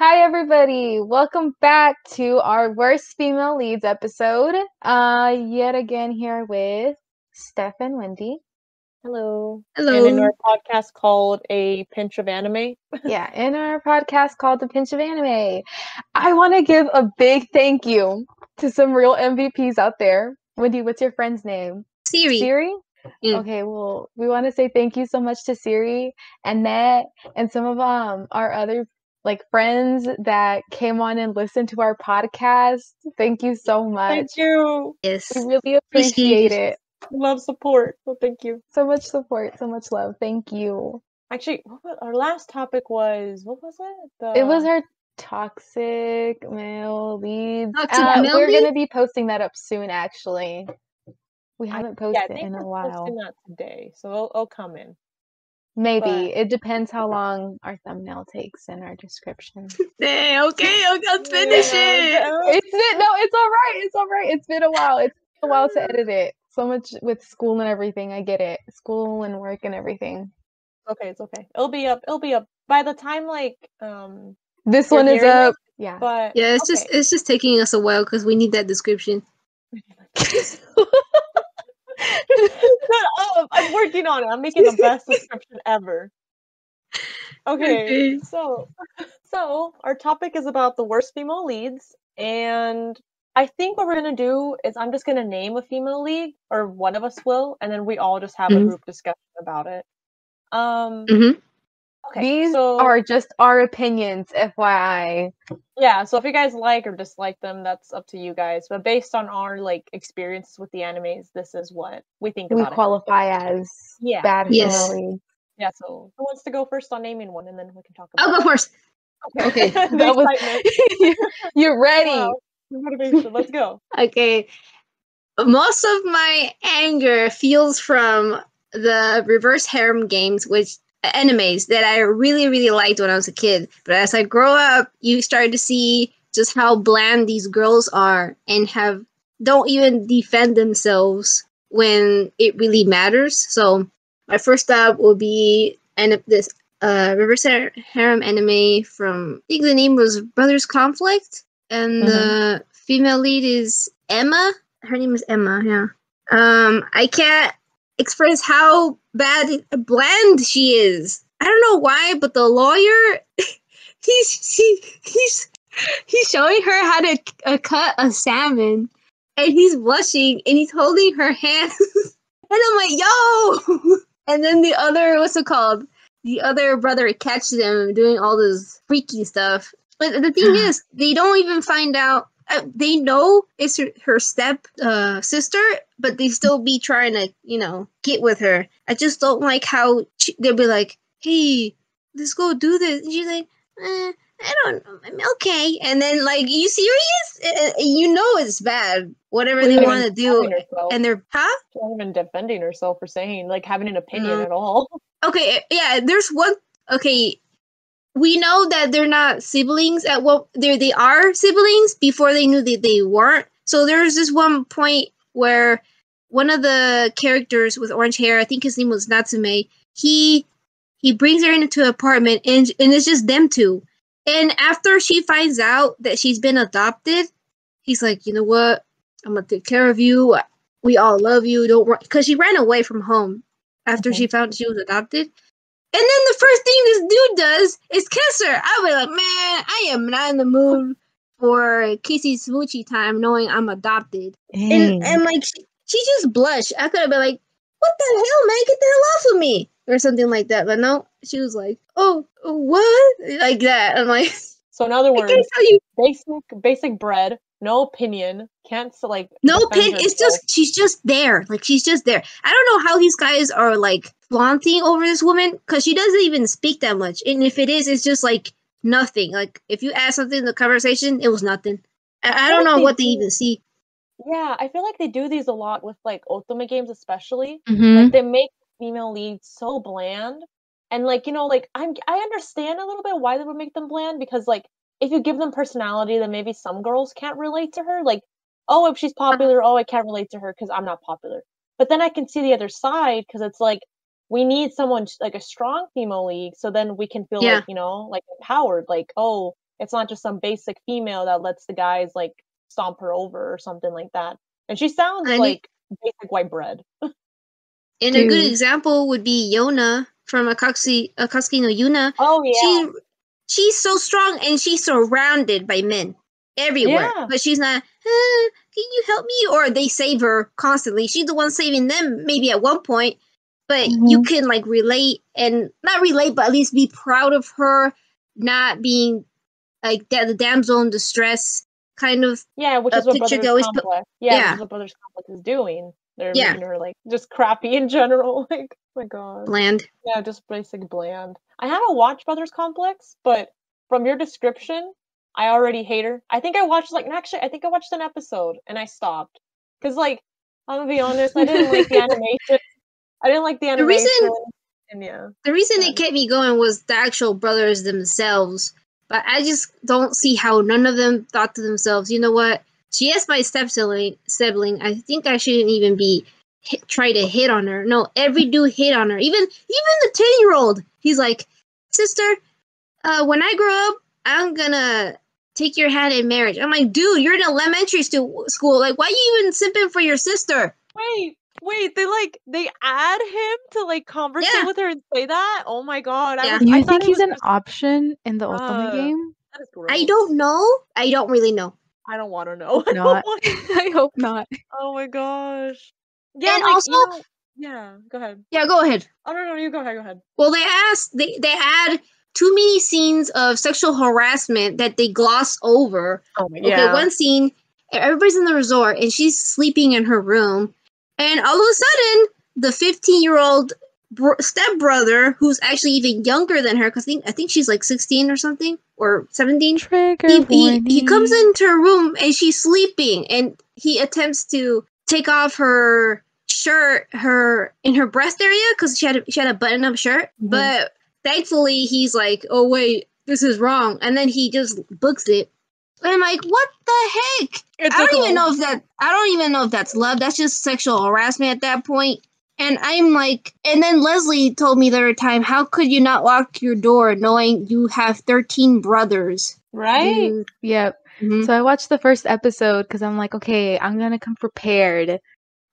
Hi, everybody. Welcome back to our Worst Female Leads episode. Yet again here with Steph and Wendy. Hello. Hello. And in our podcast called A Pinch of Anime. Yeah, in our podcast called The Pinch of Anime. I want to give a big thank you to some real MVPs out there. Wendy, what's your friend's name? Siri. Siri? Yeah. Okay, well, we want to say thank you so much to Siri and Net and some of our other friends that came on and listened to our podcast. Thank you so much. Thank you. Yes. We really appreciate it. Love support. So thank you. So much support, so much love. Thank you. Actually, our last topic was, what was it? It was our toxic male leads. Toxic male we're leads? gonna be posting that up soon, actually. We haven't posted I think in a we're while. posting that today, so it'll come in. Maybe. It depends how long our thumbnail takes in our description. Okay, I'll finish it. It's all right. It's all right. It's been a while. It's been a while to edit it. So much with school and everything. I get it. School and work and everything. Okay, it's okay. It'll be up by the time this one is up. Yeah. But yeah, it's just taking us a while because we need that description. I'm working on it. I'm making the best description ever. Okay. So our topic is about the worst female leads, and I think what we're gonna do is I'm just gonna name a female lead, or one of us will, and then we all just have a group discussion about it. Okay. These are just our opinions, FYI. Yeah, so if you guys like or dislike them, that's up to you guys. But based on our experiences with the animes, this is what we think about it. We qualify as bad female leads. Yeah, so who wants to go first on naming one, and then we can talk about I'll go first. Okay. You're ready. Wow. Motivation. Let's go. Okay. Most of my anger feels from the reverse harem games, which animes that I really, really liked when I was a kid. But as I grow up, you start to see just how bland these girls are and don't even defend themselves when it really matters. So my first stop will be this reverse harem anime from, I think the name was Brothers Conflict, and the female lead is Emma. Her name is Emma. Yeah. I can't express how bland she is. I don't know why, but the lawyer, he's showing her how to cut a salmon, and he's blushing, and he's holding her hand, and I'm like, yo! And then the other, the other brother catches them doing all this freaky stuff. But the thing is, they don't even find out. They know it's her step sister, but they still be trying to, get with her. I just don't like how they'll be like, hey, let's go do this. And she's like, I don't know, I'm okay. And then, you serious? It's bad. Whatever they want to do. And they're, She's not even defending herself for saying, having an opinion at all. Okay, yeah, there's one, okay, we know that they're not siblings they are siblings before they knew that they weren't. So there's this one point where one of the characters with orange hair, I think his name was Natsume, he brings her into an apartment and it's just them two. And after she finds out that she's been adopted, he's like, you know what? I'm gonna take care of you. We all love you. Don't worry. Because she ran away from home after she found she was adopted. And then the first thing this dude does is kiss her. I'll be like, man, I am not in the mood for kissy smoochy time knowing I'm adopted. And she just blushed. I could have been like, what the hell, man? Get the hell off of me. Or something like that. But no, she was like, oh, what? Like that. I'm like... So in other words, basic bread, no opinion, can't no opinion. It's just she's just there. She's just there. I don't know how these guys are flaunting over this woman because she doesn't even speak that much. And if it is, it's just nothing. If you ask something in the conversation, it was nothing. I don't know what they even see. Yeah, I feel like they do these a lot with Ultimate games, especially. They make female leads so bland. And I understand a little bit why they would make them bland because if you give them personality, then maybe some girls can't relate to her. Oh, if she's popular, I can't relate to her because I'm not popular. But then I can see the other side because it's we need someone a strong female lead, so then we can feel empowered. Oh, it's not just some basic female that lets the guys like stomp her over or something like that. And she sounds like basic white bread. And a good example would be Yona from Akatsuki no Yuna. Oh yeah. She's so strong and she's surrounded by men everywhere. Yeah. But she's not, can you help me? Or they save her constantly. She's the one saving them maybe at one point. But you can like relate and not relate, but at least be proud of her not being like the damsel in distress kind of. Yeah, which is what Brothers Complex. Which is what Brothers Complex is doing. They're making her like just crappy in general. Like, oh my god. Bland. Yeah, just basic bland. I haven't watched Brothers Complex, but from your description, I already hate her. I think I watched I think I watched an episode and I stopped. Cause like, I'm gonna be honest, I didn't like the animation. I didn't like the animation. The reason it kept me going was the actual brothers themselves. But I just don't see how none of them thought to themselves, you know what? She is my sibling. I think I shouldn't even be try to hit on her. No, every dude hit on her. Even the 10-year-old. He's like, sister, when I grow up, I'm gonna take your hand in marriage. I'm like, dude, you're in elementary school. Like, why are you even simping for your sister? Wait, they add him to like conversate with her and say that? Oh my god. Yeah. Do you think he's an option in the Otome game? That is gross. I don't know. I don't really know. I don't want to know. I hope not. Oh my gosh. Yeah, and also, go ahead. Yeah, go ahead. Oh no, you go ahead. Well, they add too many scenes of sexual harassment that they gloss over. Oh my god. Okay, one scene, everybody's in the resort and she's sleeping in her room, and all of a sudden, the 15-year-old stepbrother, who's actually even younger than her, because I think she's like 16 or something, or 17. He comes into her room and she's sleeping, and he attempts to take off her shirt, in her breast area, because she had a button-up shirt. But thankfully, he's like, "Oh wait, this is wrong," and then he just books it. And I'm like, what the heck? I don't even know if that's love. That's just sexual harassment at that point. And I'm like, and then Leslie told me the other time, how could you not lock your door knowing you have 13 brothers? Right? Dude, yep. So I watched the first episode because I'm like, okay, I'm gonna come prepared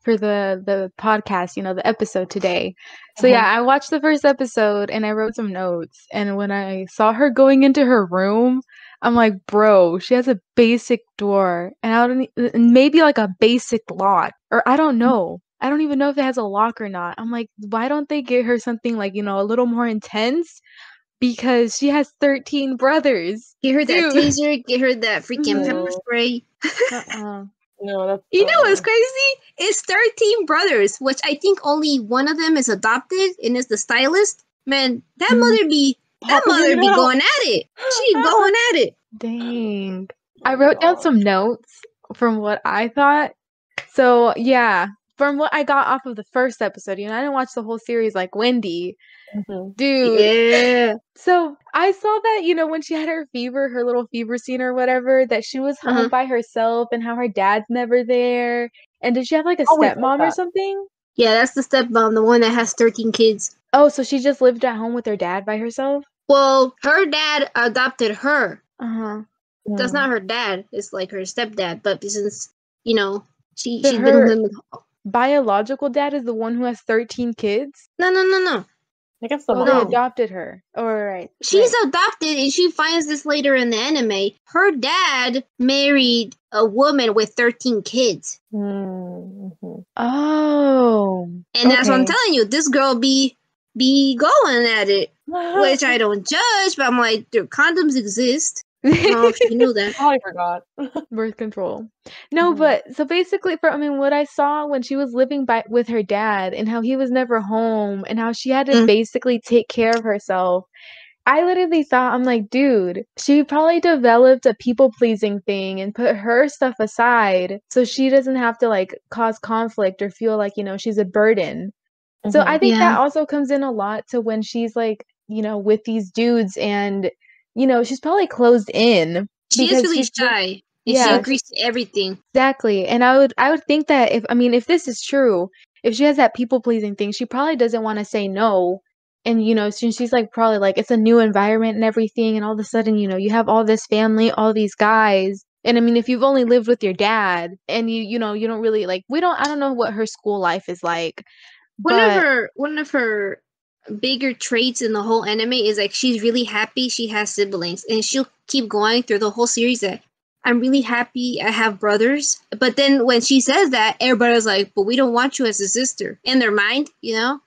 for the podcast, the episode today. So yeah, I watched the first episode and I wrote some notes. And when I saw her going into her room, I'm like, bro, she has a basic door and maybe like a basic lock, or I don't know. I don't even know if it has a lock or not. I'm like, why don't they get her something like, a little more intense? Because she has 13 brothers. Get her that taser, get her that freaking pepper spray. No, that's you know what's crazy? It's 13 brothers, which I think only one of them is adopted and is the stylist. Man, that mother be going at it. She's going at it. Dang. I wrote down some notes from what I thought. So, yeah, from what I got off of the first episode, I didn't watch the whole series like Wendy. Dude. Yeah. So, I saw that, when she had her little fever scene or whatever, that she was home by herself and how her dad's never there. And did she have like a stepmom or something? Yeah, that's the stepmom, the one that has 13 kids. Oh, so she just lived at home with her dad by herself? Well, her dad adopted her. That's not her dad. It's like her stepdad. But since, she's been living with biological dad is the one who has 13 kids? No. I guess they adopted her. Oh, right. She's adopted, and she finds this later in the anime. Her dad married a woman with 13 kids. Oh. And that's what I'm telling you. This girl be going at it. Which I don't judge, but I'm like, their condoms exist. I don't know if you knew that. Oh, I forgot. Birth control. No, but so basically, what I saw when she was living with her dad and how he was never home and how she had to basically take care of herself, I literally thought, I'm like, dude, she probably developed a people-pleasing thing and put her stuff aside so she doesn't have to like cause conflict or feel like, she's a burden. So I think that also comes in a lot to when she's like, with these dudes and she's probably closed in. She is really shy. And she agrees to everything. Exactly. And I would think that if this is true, if she has that people pleasing thing, she probably doesn't want to say no and you know, since she's like probably like it's a new environment and everything, and all of a sudden, you know, you have all this family, all these guys. And I mean, if you've only lived with your dad and you know, you don't really like I don't know what her school life is like. But one of her bigger traits in the whole anime is like she's really happy she has siblings, and she'll keep going through the whole series that I'm really happy I have brothers. But then when she says that, everybody's like, but we don't want you as a sister. In their mind, you know?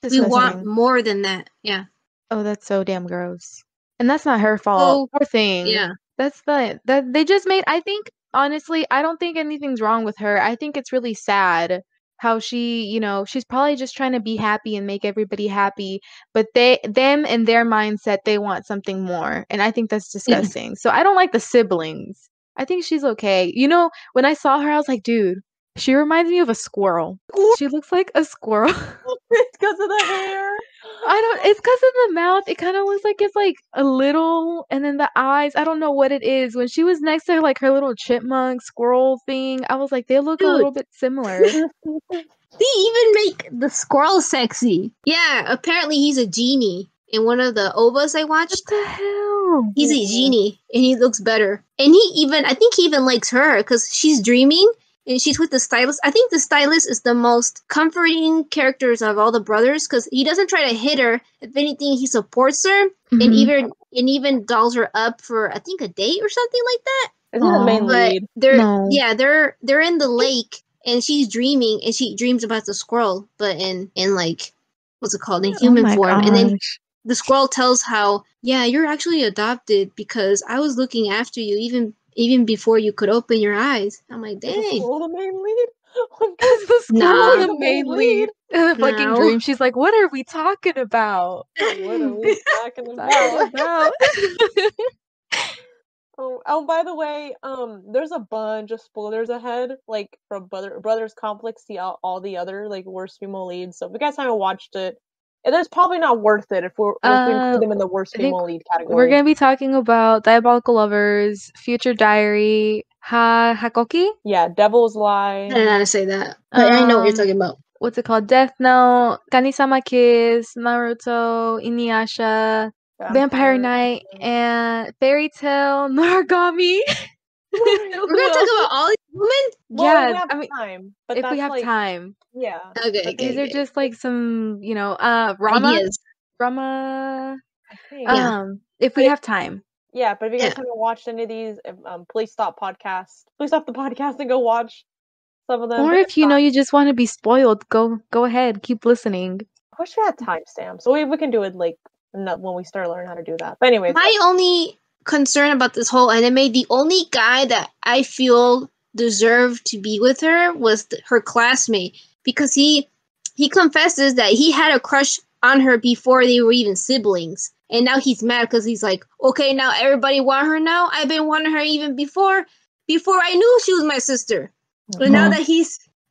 We want more than that. Yeah. Oh, that's so damn gross. And that's not her fault. Poor thing. Yeah. That's that they just made, I think, honestly, I don't think anything's wrong with her. I think it's really sad how she, you know, she's probably just trying to be happy and make everybody happy, but them in their mindset, they want something more. And I think that's disgusting. So I don't like the siblings. I think she's okay. You know, when I saw her, I was like, dude, she reminds me of a squirrel. She looks like a squirrel. It's because of the hair. It's because of the mouth. It kind of looks like it's like a little, and then the eyes. I don't know what it is. When she was next to her, like her little chipmunk squirrel thing, I was like, they look a little bit similar. They even make the squirrel sexy. Yeah, apparently he's a genie. In one of the OVAs I watched. What the hell? He's a genie, and he looks better. And I think he even likes her, because she's dreaming, and she's with the stylist. I think the stylist is the most comforting characters of all the brothers, because he doesn't try to hit her. If anything, he supports her, and even dolls her up for, I think, a date or something like that. Isn't the main lead? They're in the lake, and she's dreaming, and she dreams about the squirrel, but in like, what's it called, in human form. Gosh. And then the squirrel tells how, yeah, you're actually adopted because I was looking after you even before you could open your eyes. I'm like, dang. Is the squirrel the main lead? Is the squirrel the main lead? In the fucking dream, she's like, what are we talking about? What are we talking about? Oh, by the way, there's a bunch of spoilers ahead, like from Brothers Complex, all the other like worst female leads. So if you guys haven't watched it, it's probably not worth it if we include them in the worst female lead category. We're gonna be talking about Diabolical Lovers, Future Diary, Hakoki. Yeah, Devil's Lie. I don't know how to say that, but I know what you're talking about. What's it called? Death Note, Kanisama Kiss, Naruto, Inuyasha, Vampire Knight, and Fairy Tail, Naragami. We're gonna talk about all these women? Well, yeah, time. But if we have time. Yeah. Okay. These are just like some, you know, Rama. Ideas. Rama. I think. If we have time. Yeah, but if you guys haven't watched any of these, please stop the podcast and go watch some of them. Or if you know you just want to be spoiled, go ahead, keep listening. I wish we had timestamps, so we can do it like when we start learning how to do that. But anyways, my only concern about this whole anime, the only guy that I feel deserved to be with her was her classmate, because he confesses that he had a crush on her before they were even siblings, and now he's mad because he's like, okay, now everybody want her now. I've been wanting her even before I knew she was my sister. But now that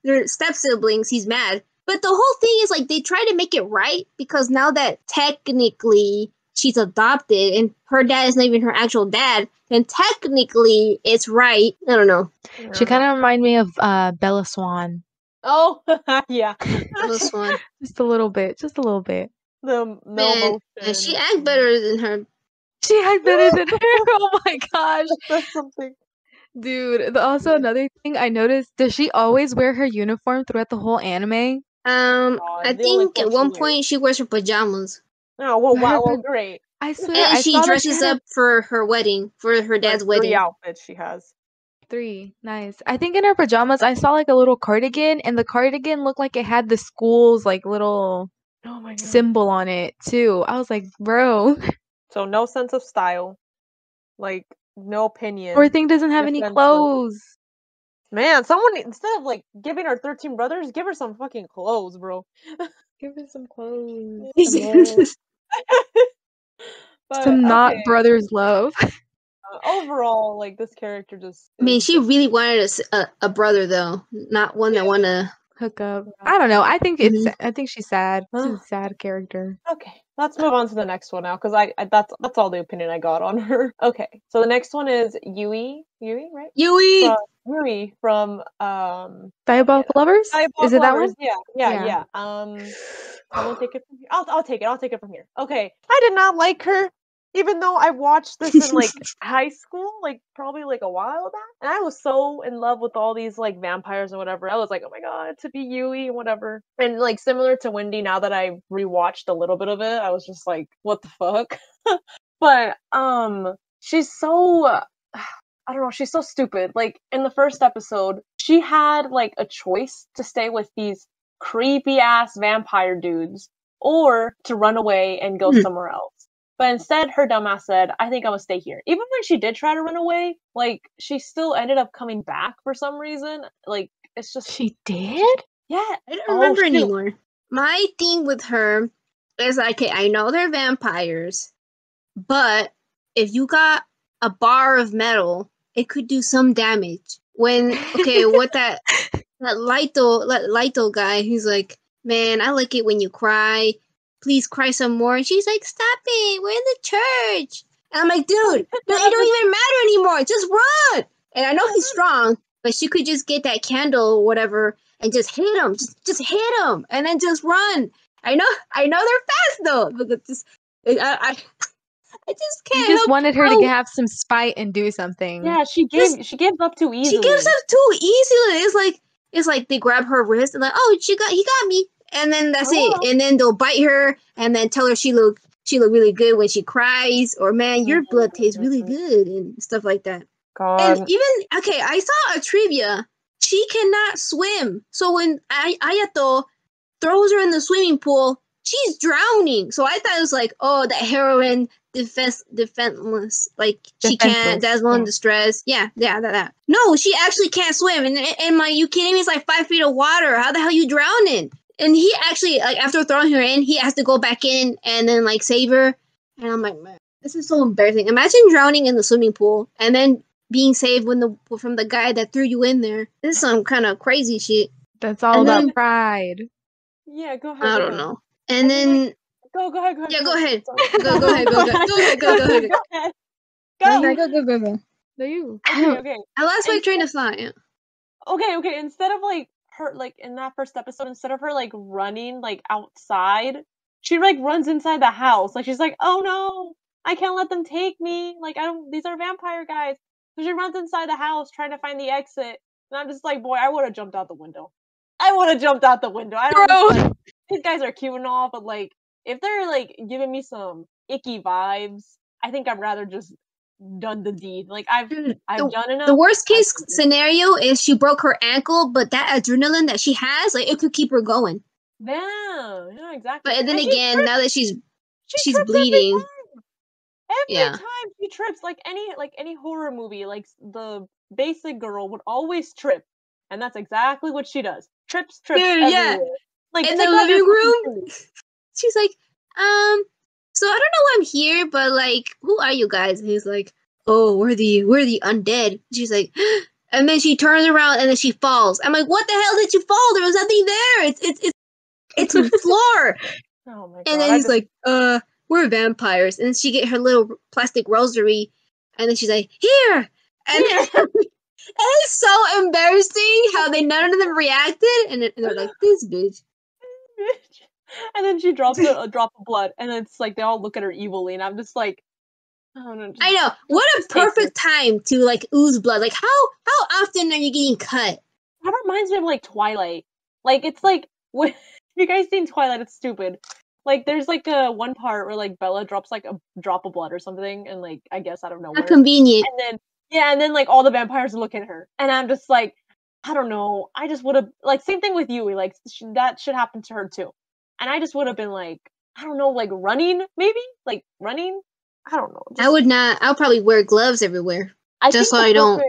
they're step siblings, he's mad. But the whole thing is like they try to make it right, because now that technically she's adopted and her dad is not even her actual dad, then technically it's right. I don't know. She kind of reminds me of Bella Swan. Oh, yeah. Bella Swan. Just a little bit. Man, she acts better than her. She acts better than her. Oh my gosh. That's something. Dude, also another thing I noticed, does she always wear her uniform throughout the whole anime? I think at one point she wears her pajamas. Oh, well, great. I swear. And she dresses up for her wedding, for her dad's wedding. 3 outfits she has. 3. Nice. I think in her pajamas, I saw like a little cardigan, and the cardigan looked like it had the school's like little symbol on it too. I was like, bro. So no sense of style. Like, no opinion. Poor thing doesn't have any clothes. Man, someone, instead of like giving her 13 brothers, give her some fucking clothes, bro. Give her some clothes. But, some not brothers love. Overall, like, this character just... I mean, she really wanted a brother, though. Not one that want to... hook up. I don't know. I think I think she's sad. She's a sad character. Okay, let's move on to the next one now, because that's all the opinion I got on her. Okay, so the next one is Yui. Yui, right? Yui! Yuri from Diabolical Lovers? Is it that one? Yeah. I will take it from here. I'll take it. I'll take it from here. Okay. I did not like her, even though I watched this in like high school, like probably like a while back. And I was so in love with all these like vampires and whatever. I was like, oh my god, to be Yui and whatever. And like similar to Wendy, now that I rewatched a little bit of it, I was just like, what the fuck? But she's so I don't know, she's so stupid. Like in the first episode, she had like a choice to stay with these creepy ass vampire dudes or to run away and go somewhere else. But instead, her dumbass said, I think I'm gonna stay here. Even when she did try to run away, like, she still ended up coming back for some reason. Like, it's just. She did? Yeah. I don't remember anymore. My thing with her is, okay, I know they're vampires, but if you got a bar of metal, it could do some damage. When, okay, what that Lito guy, he's like, man, I like it when you cry. Please cry some more. And she's like, stop it. We're in the church. And I'm like, dude, it don't even matter anymore. Just run. And I know he's strong, but she could just get that candle or whatever and just hit him. Just hit him. And then just run. I know they're fast though. But just, I just can't. You just wanted her to have some spite and do something. Yeah, she gives up too easily. She gives up too easily. It's like they grab her wrist and like, oh, he got me, and then that's it. And then they'll bite her and then tell her she look really good when she cries, or man, your blood tastes really good and stuff like that. God. And even I saw a trivia. She cannot swim, so when Ayato throws her in the swimming pool, she's drowning. So I thought it was like, oh, that heroine defenseless. Like she can't. That's one distress. Yeah, that. No, she actually can't swim. And my, you kidding me? It's like 5 feet of water. How the hell you drowning? And he actually, like, after throwing her in, he has to go back in and then like save her. And I'm like, man, this is so embarrassing. Imagine drowning in the swimming pool and then being saved from the guy that threw you in there. This is some kind of crazy shit. That's all about pride. Yeah, go ahead. I don't know. And then go ahead. Yeah, go ahead. Go ahead. Go ahead. Go. No, you. Okay. I lost my train of thought. Yeah. Okay. Instead of like her, like in that first episode, instead of her like running like outside, she like runs inside the house. Like she's like, oh no, I can't let them take me. Like these are vampire guys. So she runs inside the house trying to find the exit. And I'm just like, boy, I would have jumped out the window. I don't like, these guys are cute and all, but like, if they're like giving me some icky vibes, I think I'd rather just done the deed. Like I've done enough. The worst case scenario is she broke her ankle, but that adrenaline that she has, like, it could keep her going. Yeah, exactly. But then again, now that she's bleeding. Every time she trips, like any horror movie, like the basic girl would always trip, and that's exactly what she does. Trips. Dude, yeah. Like in the living room, she's like, so I don't know why I'm here, but like, who are you guys? And he's like, oh, we're the undead. She's like, and then she turns around and then she falls. I'm like, what the hell did you fall? There was nothing there. It's a floor. Oh my god. And then he's like, we're vampires. And then she get her little plastic rosary, and then she's like, here. And it's so embarrassing how none of them reacted, and they're like, this bitch. And then she drops a drop of blood, and it's like they all look at her evilly, and I'm just like, I don't know. I know. What a perfect time to like ooze blood. Like how often are you getting cut? That reminds me of like Twilight. Like it's like if you guys seen Twilight, it's stupid. Like there's like a one part where like Bella drops like a drop of blood or something, and like I guess I don't know. How convenient. And then like all the vampires look at her, and I'm just like, I don't know. I just would have like same thing with Yui. Like that should happen to her too. And I just would have been like, I don't know, like running, maybe? Like running? I don't know. I would not. I'll probably wear gloves everywhere. Just so I don't.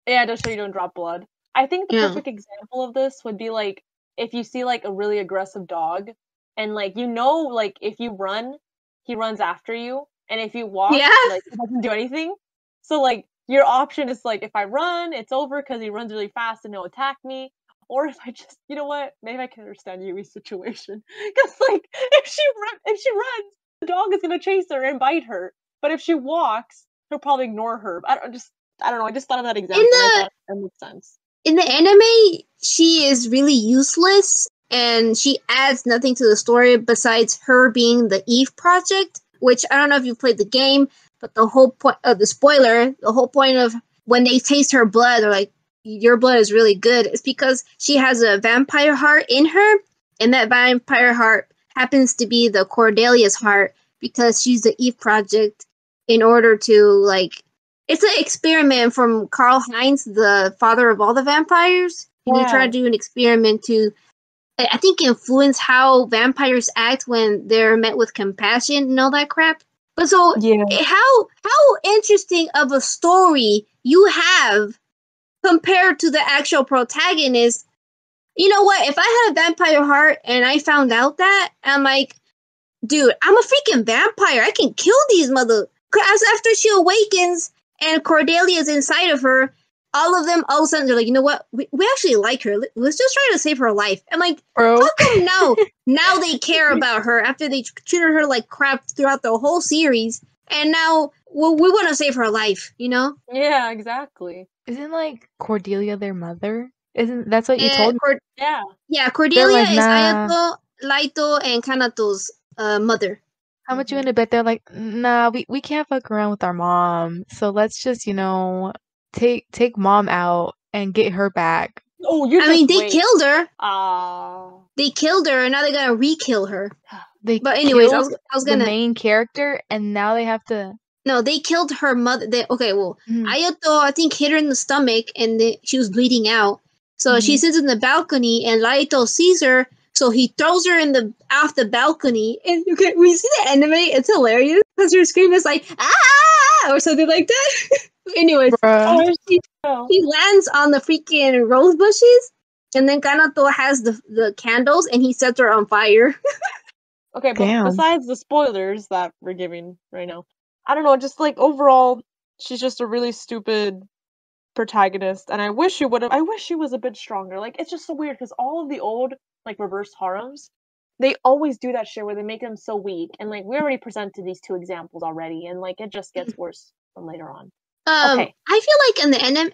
Yeah, just so you don't drop blood. I think the perfect example of this would be like, if you see like a really aggressive dog, and like, like if you run, he runs after you. And if you walk, like he doesn't do anything. So like, your option is like, if I run, it's over because he runs really fast and he'll attack me. Or if I just, you know what? Maybe I can understand Yui's situation. Because, like, if she runs, the dog is going to chase her and bite her. But if she walks, he'll probably ignore her. I don't just, I don't know. I just thought of that example. I thought that makes sense. In the anime, she is really useless, and she adds nothing to the story besides her being the Eve project. Which I don't know if you played the game, but the whole point of the spoiler, the whole point of when they taste her blood, they're like, "Your blood is really good." It's because she has a vampire heart in her, and that vampire heart happens to be the Cordelia's heart because she's the Eve project. In order to like, it's an experiment from Karl Heinz, the father of all the vampires. And he tried to do an experiment to, I think, influence how vampires act when they're met with compassion and all that crap. But so, how interesting of a story you have compared to the actual protagonist. You know what? If I had a vampire heart and I found out that, I'm like, dude, I'm a freaking vampire. I can kill these Because after she awakens and Cordelia's inside of her, all of a sudden they're like, you know what? We actually like her. Let's just try to save her life. I'm like, bro, how come now they care about her after they treated her like crap throughout the whole series, and now we want to save her life, you know? Yeah, exactly. Isn't like Cordelia their mother? Isn't that's what you told me? Yeah, Cordelia like, is nah. Ayato, Laito, and Kanato's mother. How much you gonna bet? They're like, nah, we can't fuck around with our mom, so let's just, take mom out and get her back. Oh, they killed her. They killed her, and now they're gonna re-kill her. But anyways, I was gonna the main character, and now they have to. No, they killed her mother. Ayato, I think, hit her in the stomach, and she was bleeding out. So she sits in the balcony, and Laito sees her. So he throws her off the balcony, and we see the anime. It's hilarious because her scream is like "ah" or something like that. Anyways, she lands on the freaking rose bushes, and then Kanato has the candles, and he sets her on fire. Okay, but besides the spoilers that we're giving right now, I don't know. Just like overall, she's just a really stupid protagonist, and I wish she was a bit stronger. Like, it's just so weird because all of the old like reverse harems, they always do that shit where they make them so weak, and like we already presented these two examples already, and like it just gets worse from later on. Okay. I feel like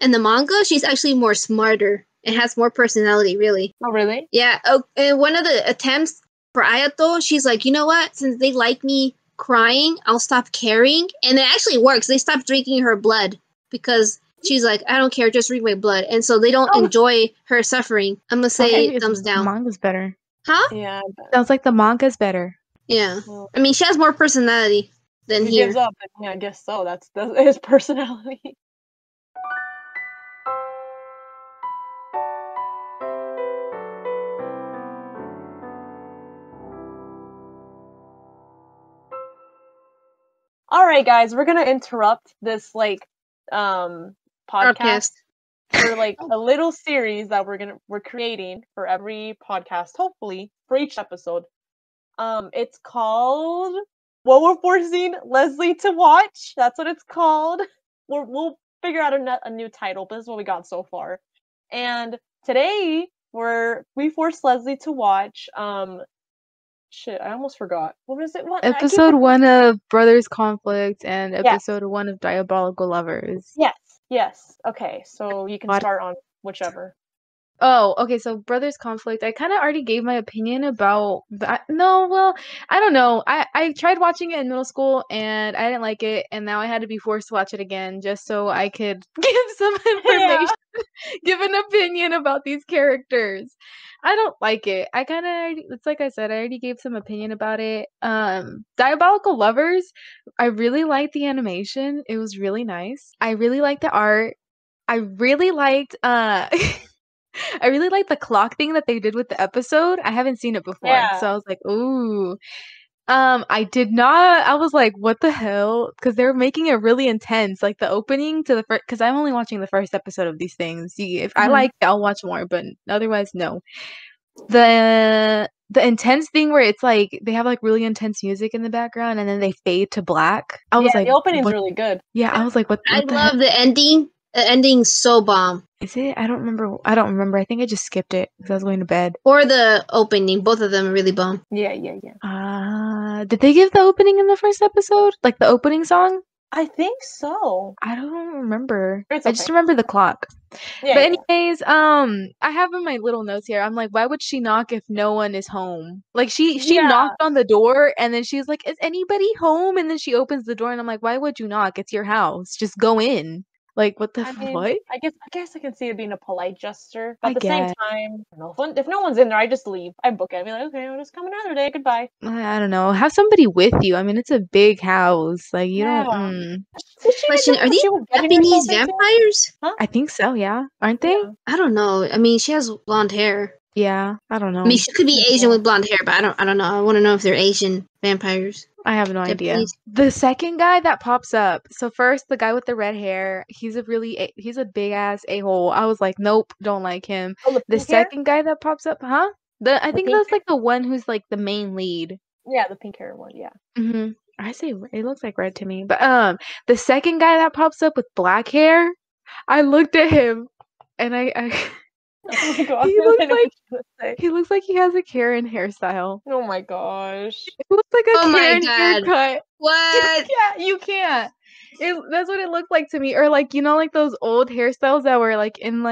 in the manga, she's actually more smarter and has more personality. Really. Oh, really? Yeah. In one of the attempts for Ayato, she's like, you know what? Since they like me crying, I'll stop caring, and it actually works. They stop drinking her blood because she's like, I don't care, just drink my blood. And so they don't enjoy her suffering. I'm gonna say thumbs down. The manga's better. Huh? Yeah. Sounds like the manga's better. Yeah. I mean, she has more personality than he gives up. Yeah, I guess so. That's his personality. All right, guys, we're gonna interrupt this podcast for like a little series that we're creating for every podcast, hopefully for each episode. It's called What We're Forcing Leslie to Watch. That's what it's called. We'll figure out a new title, but this is what we got so far. And today we forced Leslie to watch shit, I almost forgot. What was it? What episode 1 of Brothers Conflict and episode 1 of Diabolical Lovers. Yes. Okay, so you can start on whichever. Oh, okay, so Brothers Conflict, I kind of already gave my opinion about that. No, well, I don't know. I tried watching it in middle school, and I didn't like it, and now I had to be forced to watch it again just so I could give some information, give an opinion about these characters. I don't like it. It's like I said, I already gave some opinion about it. Diabolical Lovers, I really liked the animation. It was really nice. I really liked the art. I really liked I really like the clock thing that they did with the episode. I haven't seen it before. So I was like, ooh. I did not. I was like, what the hell? Because they're making it really intense. Like the opening to the first, because I'm only watching the first episode of these things. If I like it, I'll watch more, but otherwise, no. The intense thing where it's like they have like really intense music in the background and then they fade to black. I was like, the opening's really good. Yeah, I was like, what I love the ending. The ending's so bomb. Is it? I don't remember. I think I just skipped it because I was going to bed. Or the opening. Both of them are really bomb. Yeah. Did they give the opening in the first episode? Like the opening song? I think so. I don't remember. It's I just okay. remember the clock. Yeah, But yeah. anyways, I have in my little notes here. I'm like, why would she knock if no one is home? Like she Yeah. knocked on the door and then she's like, is anybody home? And then she opens the door and I'm like, why would you knock? It's your house. Just go in. Like what the I mean, what? I guess I can see it being a polite gesture, but I at the same guess. time, if no one's in there, I just leave. I book it. I mean, like, okay, I'll just come another day. Goodbye. I don't know. Have somebody with you. I mean, it's a big house. Like you Yeah. don't. Did she even Question: know Are what these she was getting herself Japanese into? vampires? Huh? I think so. Yeah, aren't they? Yeah. I don't know. I mean, she has blonde hair. Yeah, I don't I mean, know. she could be Asian with blonde hair, but I don't know. I want to know if they're Asian vampires. I have no idea. Japanese. The second guy that pops up. So first, the guy with the red hair. He's a big ass a-hole. I was like, nope, don't like him. Oh, the The pink hair? second guy that pops up, huh? I The think pink that's hair? like the one who's like the main lead. Yeah, the pink hair one. Yeah. I say it looks like red to me, but the second guy that pops up with black hair, I looked at him, and I Oh my god, he I looks know like what you're gonna say. he looks like he has a Karen hairstyle. Oh my gosh. It looks like a Oh my Karen god! haircut. What? You can't. That's what it looked like to me. Or like like those old hairstyles that were like in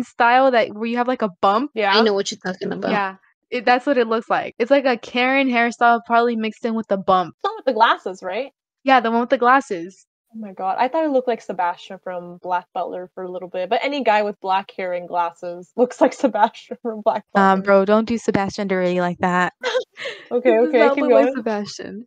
style that where you have like a bump. I Yeah. know what you're talking about. Yeah. That's what it looks like. It's like a Karen hairstyle probably mixed in with the bump. It's not with the glasses, right? Yeah, the one with the glasses. Oh my god, I thought it looked like Sebastian from Black Butler for a little bit, but any guy with black hair and glasses looks like Sebastian from Black Butler. Bro, don't do Sebastian Dirty like that. Okay, It does okay, not keep look like going. Sebastian.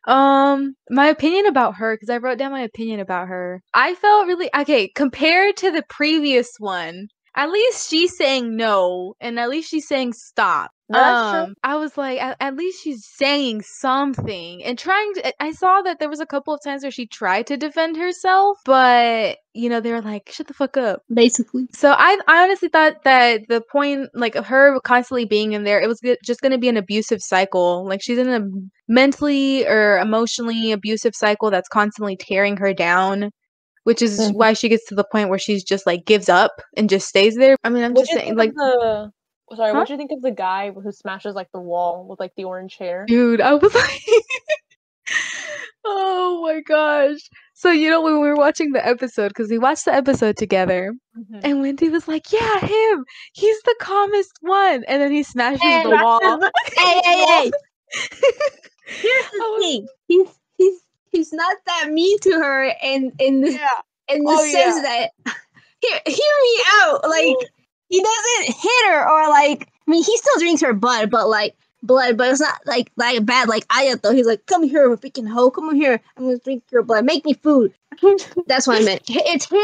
My opinion about her, because I wrote down my opinion about her. I felt really okay compared to the previous one. At least she's saying no, and at least she's saying stop. That's true. I was like, at least she's saying something and trying to. I saw that there was a couple of times where she tried to defend herself, but they were like, "Shut the fuck up." Basically. So I honestly thought that the point, like of her constantly being in there, it was just going to be an abusive cycle. Like she's in a mentally or emotionally abusive cycle that's constantly tearing her down, which is why she gets to the point where she's just like gives up and just stays there. I mean, I'm What just do you saying, think like, of the sorry, huh? what do you think of the guy who smashes like the wall with like the orange hair? Dude, I was like, oh my gosh. So, when we were watching the episode, because we watched the episode together, and Wendy was like, yeah, him. He's the calmest one. And then he smashes Hey, the wall. hey! Here's the thing. He's not that mean to her, and in the sense that hear me out. Like he doesn't hit her or like. I mean, he still drinks her blood, but it's not like bad like Ayato. He's like, come here, freaking hoe, come here. I'm gonna drink your blood. Make me food. That's what I meant. It's him.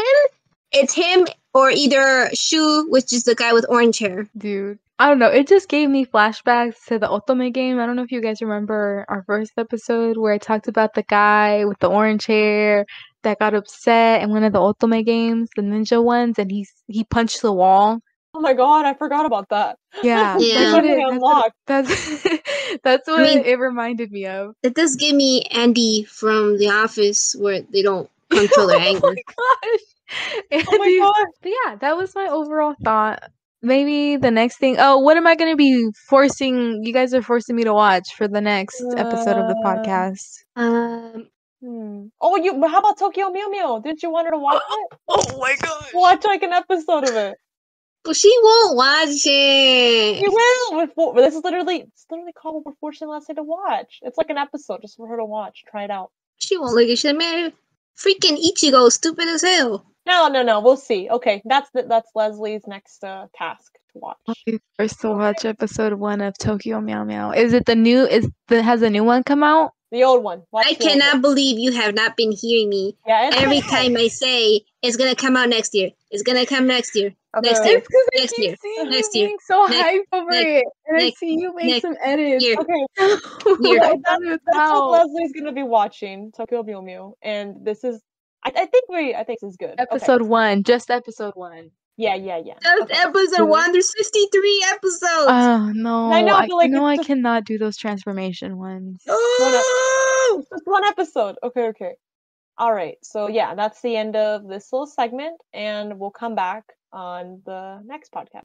It's him or either Shu, which is the guy with orange hair. Dude, I don't know. It just gave me flashbacks to the Otome game. I don't know if you guys remember our first episode where I talked about the guy with the orange hair that got upset in one of the Otome games, the ninja ones, and he punched the wall. Oh my god, I forgot about that. Yeah, Yeah. that's what it reminded me of. It does give me Andy from The Office, where they don't control their anger. Oh my gosh. Andy, Oh my god. But yeah, that was my overall thought. Maybe the next thing. Oh, what am I going to be forcing? You guys are forcing me to watch for the next episode of the podcast. Oh, how about Tokyo Mew Mew? Didn't you want her to watch it? Oh my gosh. Watch like an episode of it. Well, she won't watch it. She will. This is literally called what we're forcing Leslie to watch. It's like an episode just for her to watch. Try it out. She won't like it. She's like, man, freaking Ichigo, stupid as hell. No. We'll see. Okay, that's Leslie's next task to watch. First to watch episode 1 of Tokyo Meow Meow. Is it has a new one come out? The old one. I cannot believe you have not been hearing me. Yeah, every time I say it's gonna come out next year. It's gonna come next year. Next year. Next year. Next year. So hyped over it, and I see you make some edits. Okay. That's what Leslie's gonna be watching, Tokyo Mew Mew, and this is. I think this is good. Episode 1, just episode 1. Yeah. Just episode 1. There's 53 episodes. Oh no! I know. I cannot do those transformation ones. It's just one episode. Okay. All right. So yeah, that's the end of this little segment, and we'll come back on the next podcast.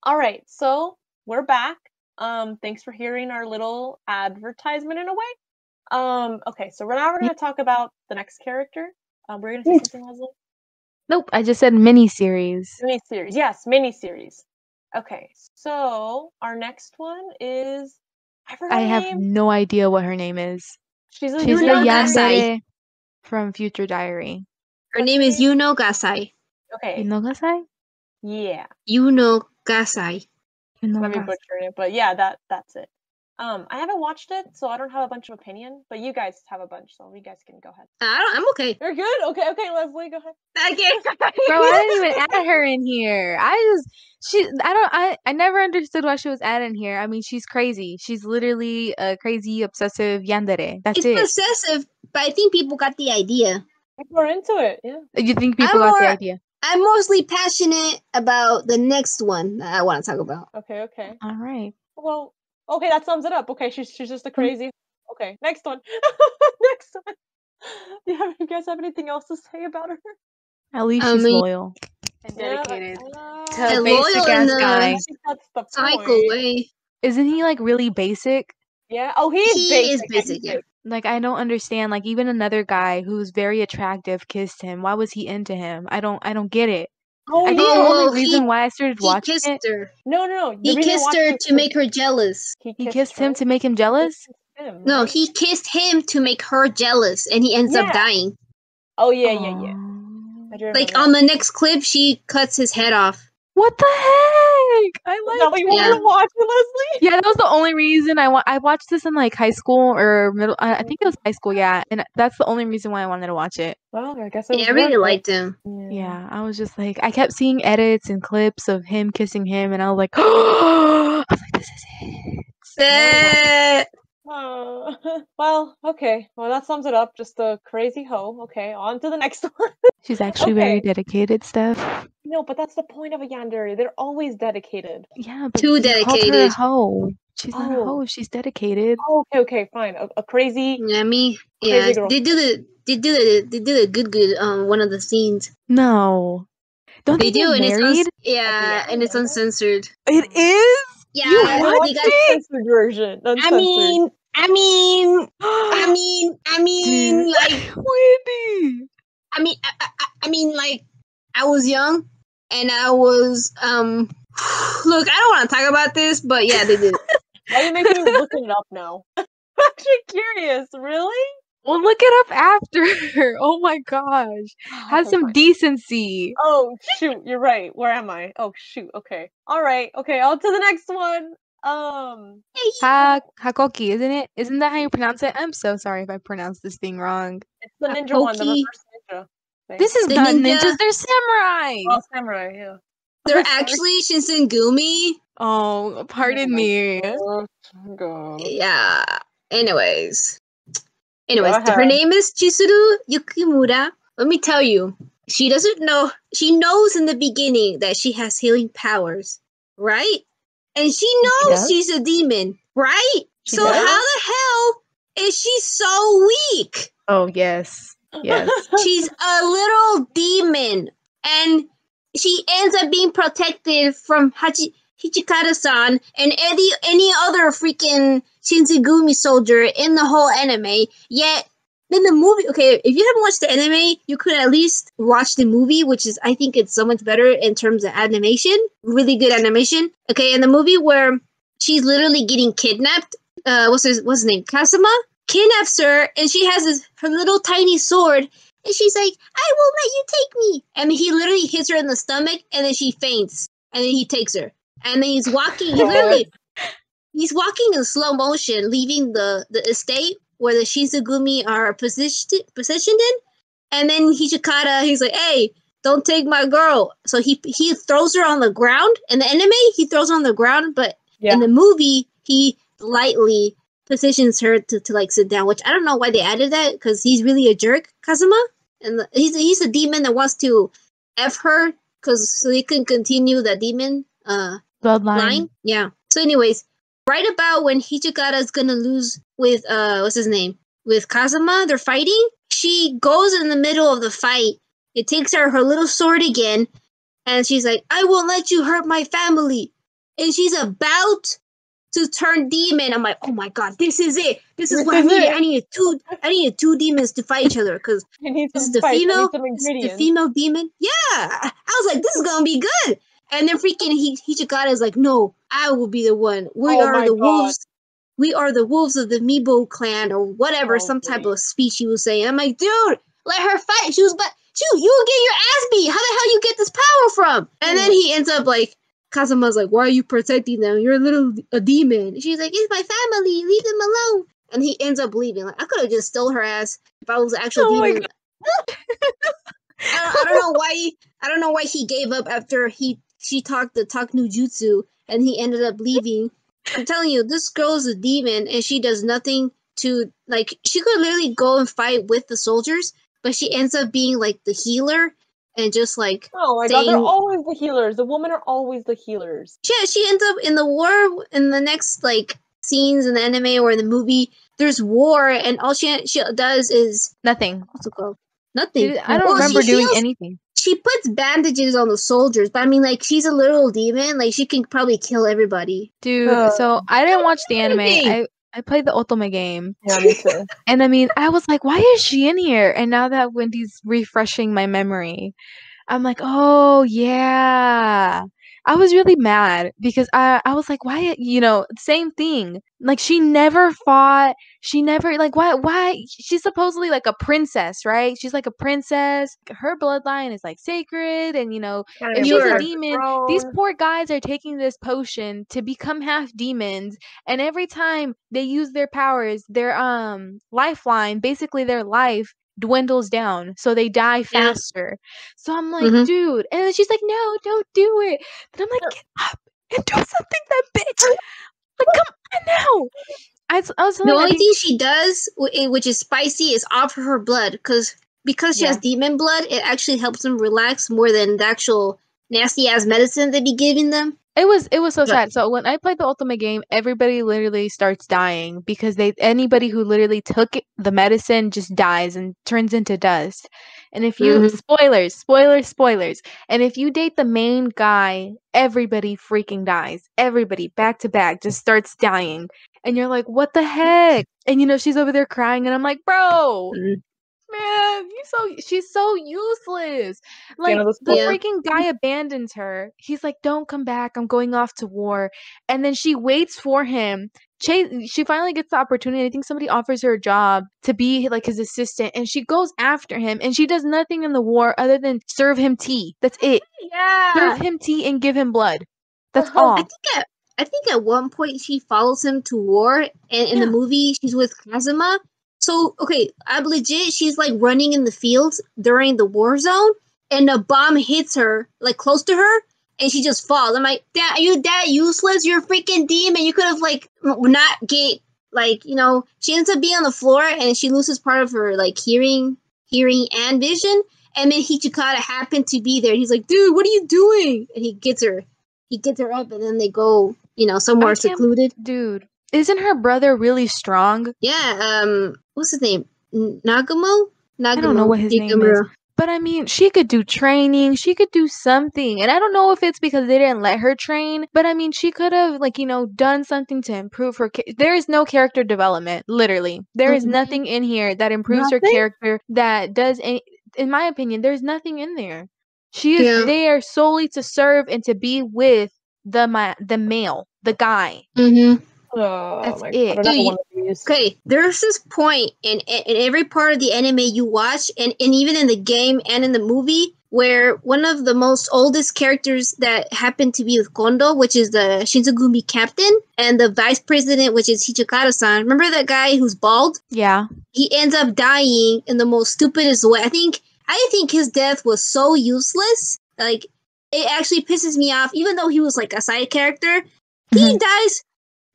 All right. So we're back. Thanks for hearing our little advertisement in a way. Okay, so now we're gonna talk about the next character. We're gonna say something, Leslie? Nope, I just said miniseries. Miniseries, yes, miniseries. Okay, so our next one is I forgot her have name. no idea what her name is. She's the yandere from Future Diary. Her name is Yuno Gasai. Okay. Yuno Gasai? Yeah. Yuno Gasai. Let me butcher it, but yeah, that's it. I haven't watched it, so I don't have a bunch of opinion, but you guys have a bunch, so you guys can go ahead. I'm okay. You're good? Okay, Leslie, go ahead. Bro, I didn't even add her in here. I never understood why she was added in here. I mean, she's crazy. She's literally a crazy, obsessive yandere. That's it. It's possessive, but I think people got the idea. People are into it, yeah. You think people got the idea? I'm mostly passionate about the next one that I want to talk about. Okay. All right. Well, okay, that sums it up. Okay, she's just a crazy. Okay, next one. Next one. Do you guys have anything else to say about her? At least she's loyal and dedicated to a basic ass guy. I think that's the cycle way. Isn't he like really basic? Yeah. Oh, he is basic. Yeah. Like, I don't understand. Like, even another guy who's very attractive kissed him. Why was he into him? I don't get it. Oh, I think the only reason why I started watching kissed her. No. He kissed her to make her jealous. He kissed him to make him jealous? No, he kissed him to make her jealous, and he ends up dying. Oh, yeah. Like, on the next clip, she cuts his head off. What the heck? I like that. You wanted to watch it, Leslie? Yeah, that was the only reason I watched this in like high school or middle. I think it was high school, yeah, and that's the only reason why I wanted to watch it. Well, I guess I really liked him. Yeah, I was just like, I kept seeing edits and clips of him kissing him, and I was like, oh, I was like, this is it. Well, okay. Well, that sums it up. Just a crazy hoe. Okay, on to the next one. She's actually very dedicated, Steph. No, but that's the point of a yandere. They're always dedicated. Yeah, but too dedicated. Called her a hoe. She's not a hoe. She's dedicated. Oh, okay, fine. A crazy. Yeah, crazy girl. They do the good one of the scenes. No, don't they do? Get married? And it's uncensored. It is. Yeah, they got censored version. Uncensored. I mean, like Wendy. I mean, like, I was young, and I was Look, I don't want to talk about this, but yeah, they did. Why are you making me look it up now? I'm actually curious. Really? Well, look it up after. Oh my gosh, have some decency. Oh shoot, you're right. Where am I? Oh shoot. Okay. All right. Okay. On to the next one. Hakoki, isn't it? Isn't that how you pronounce it? I'm so sorry if I pronounced this thing wrong. It's the ninja one, the reverse ninja. This is not ninjas, they're samurai. Oh, samurai, yeah. They're actually Shinsengumi. Oh, pardon me. Oh, God. Yeah. Anyways, her name is Chizuru Yukimura. Let me tell you, she doesn't know. She knows in the beginning that she has healing powers, right? And she knows she's a demon, right? So how the hell is she so weak? Oh, yes. Yes. She's a little demon, and she ends up being protected from Hichikata-san and any other freaking Shinsengumi soldier in the whole anime. Yet, in the movie, okay, if you haven't watched the anime, you could at least watch the movie, which is, I think it's so much better in terms of animation. Really good animation. Okay, in the movie where she's literally getting kidnapped, what's his name? Kazuma kidnaps her, and she has her little tiny sword, and she's like, I won't let you take me. And he literally hits her in the stomach, and then she faints, and then he takes her. And then he's walking, he's walking in slow motion, leaving the estate where the Shinsengumi are positioned in. And then Hichikata, he's like, hey, don't take my girl. So he throws her on the ground. In the anime, he throws her on the ground, but in the movie, he lightly positions her to like sit down, which I don't know why they added that, because he's really a jerk, Kazuma. And he's a demon that wants to F her, so he can continue the demon bloodline. Yeah. So anyways, right about when Hichikata's gonna lose with what's his name? With Kazuma, they're fighting. She goes in the middle of the fight. It takes her little sword again, and she's like, I won't let you hurt my family. And she's about to turn demon. I'm like, oh my god, this is it. This is what I needed. I needed two demons to fight each other because this is the female demon. Yeah, I was like, this is gonna be good. And then freaking Hichikata is like, no, I will be the one. We are the wolves. We are the wolves of the Mibo clan or whatever, some type of speech he was saying. I'm like, dude, let her fight. She was, but shoot, you will get your ass beat. How the hell you get this power from? And then he ends up like, Kazuma's like, why are you protecting them? You're a demon. She's like, it's my family. Leave them alone. And he ends up leaving. Like, I could have just stole her ass if I was an actual demon. I don't know why. I don't know why he gave up after she talked the talk no jutsu and he ended up leaving. I'm telling you, this girl is a demon and she does nothing to, like, she could literally go and fight with the soldiers, but she ends up being like the healer and just like, oh my god, they're always the healers. The women are always the healers. Yeah, she ends up in the war in the next like scenes in the anime or in the movie. There's war and all she does is nothing. What's it called? Nothing. I don't remember doing anything. She puts bandages on the soldiers, but I mean, like, she's a literal demon. Like, she can probably kill everybody. Dude, so I didn't watch the anime. I played the Ultima game. Yeah, me too. And I mean, I was like, why is she in here? And now that Wendy's refreshing my memory, I'm like, oh, yeah. I was really mad because I was like, why, same thing. Like, she never fought. She never, like, why? She's supposedly like a princess, right? She's like a princess. Her bloodline is like sacred. And, if she's a demon, these poor guys are taking this potion to become half demons. And every time they use their powers, their lifeline, basically their life, dwindles down, so they die faster. So I'm like, dude, and then she's like, no, don't do it. Then I'm like, get up and do something, that bitch. Like, come on now. I was the only thing she does, which is spicy, is offer her blood because she has demon blood. It actually helps them relax more than the actual nasty ass medicine they be giving them. It was so sad. So when I played the Ultimate game, everybody literally starts dying because anybody who literally took the medicine just dies and turns into dust. And if you spoilers. And if you date the main guy, everybody freaking dies. Everybody back to back just starts dying. And you're like, what the heck? And she's over there crying and I'm like, bro. Man, she's so useless. Like, the freaking guy abandons her. He's like, don't come back. I'm going off to war. And then she waits for him. She finally gets the opportunity. I think somebody offers her a job to be like his assistant. And she goes after him. And she does nothing in the war other than serve him tea. That's it. Yeah. Serve him tea and give him blood. That's all. I think at one point she follows him to war. And in the movie, she's with Kazuma. So, okay, I'm legit, she's like running in the fields during the war zone, and a bomb hits her, like close to her, and she just falls. I'm like, are you that useless? You're a freaking demon. You could have, like, not get, like, she ends up being on the floor, and she loses part of her, like, hearing and vision, and then Hichikata happened to be there. He's like, dude, what are you doing? And he gets her up, and then they go, somewhere secluded. Dude. Isn't her brother really strong? Yeah, what's his name? Nagamo? I don't know what his name is. But I mean, she could do training. She could do something. And I don't know if it's because they didn't let her train. But I mean, she could have, like, done something to improve her. There is no character development, literally. There is nothing in here that improves her character, that does any. In my opinion, there's nothing in there. She is there solely to serve and to be with the male, the guy. That's it. Okay, there's this point in every part of the anime you watch, and even in the game and in the movie, where one of the most oldest characters that happened to be with Kondo, which is the Shinsengumi captain, and the vice president, which is Hichikata-san. Remember that guy who's bald? Yeah. He ends up dying in the most stupidest way. I think his death was so useless. Like, it actually pisses me off, even though he was like a side character. He dies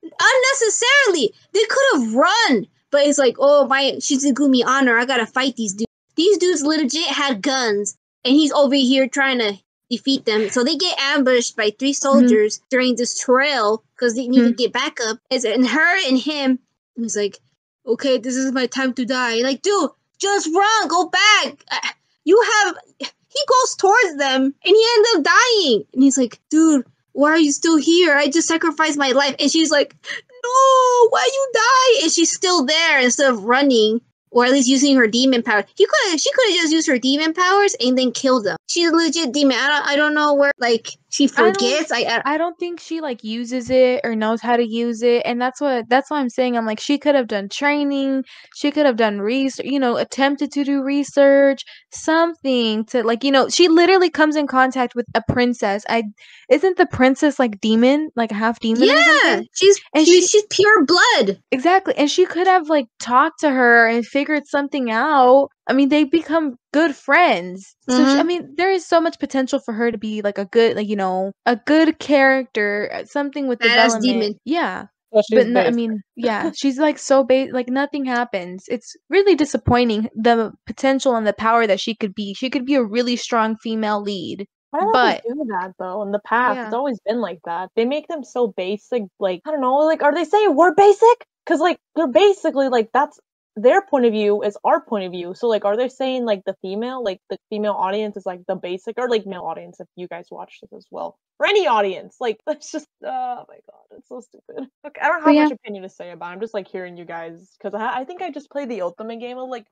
unnecessarily. They could have run, but it's like, oh, my Shinsengumi honor, I gotta fight these dudes. These dudes legit had guns, and he's over here trying to defeat them. So they get ambushed by 3 soldiers during this trail because they need to get back up. And her and him, he's like, okay, this is my time to die. Like, dude, just run, go back. He goes towards them, and he ends up dying. And he's like, dude, why are you still here? I just sacrificed my life. And she's like, no, why you die? And she's still there instead of running. Or at least using her demon power. She could have just used her demon powers and then killed them. She's a legit demon. I don't know where, like, she forgets. I don't think she like uses it or knows how to use it, and that's why I'm saying I'm like she could have done training, she could have done research, attempted to do research, something to like she literally comes in contact with a princess. Isn't the princess like demon, like half demon or something? She's pure blood. Exactly, and she could have like talked to her and figured something out. I mean, they become good friends. So I mean, there is so much potential for her to be like a good, like a good character, something with development. Demon. Yeah. Well, but no, I mean, yeah, she's like so like nothing happens. It's really disappointing the potential and the power that she could be. She could be a really strong female lead. Why don't they do that though? In the past, it's always been like that. They make them so basic. Like I don't know. Like are they saying we're basic? Because like they're basically like that's their point of view is our point of view. So like are they saying like the female audience is like the basic, or like male audience if you guys watch this as well, or any audience? Like that's just oh my god, it's so stupid. Look, I don't have much opinion to say about it. I'm just like hearing you guys because I think I just played the ultimate game of like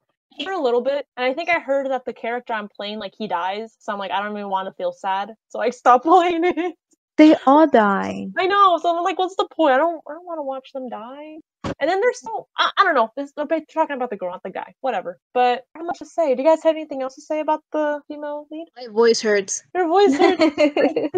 for a little bit, and I think I heard that the character I'm playing like he dies, so I'm like I don't even want to feel sad, so I stopped playing it. They all die. I know, so I'm like, what's the point? I don't want to watch them die. And then there's so I don't know. They're talking about the girl, not the guy. Whatever. But I don't know what to say. Do you guys have anything else to say about the female lead? My voice hurts. Your voice hurts. I think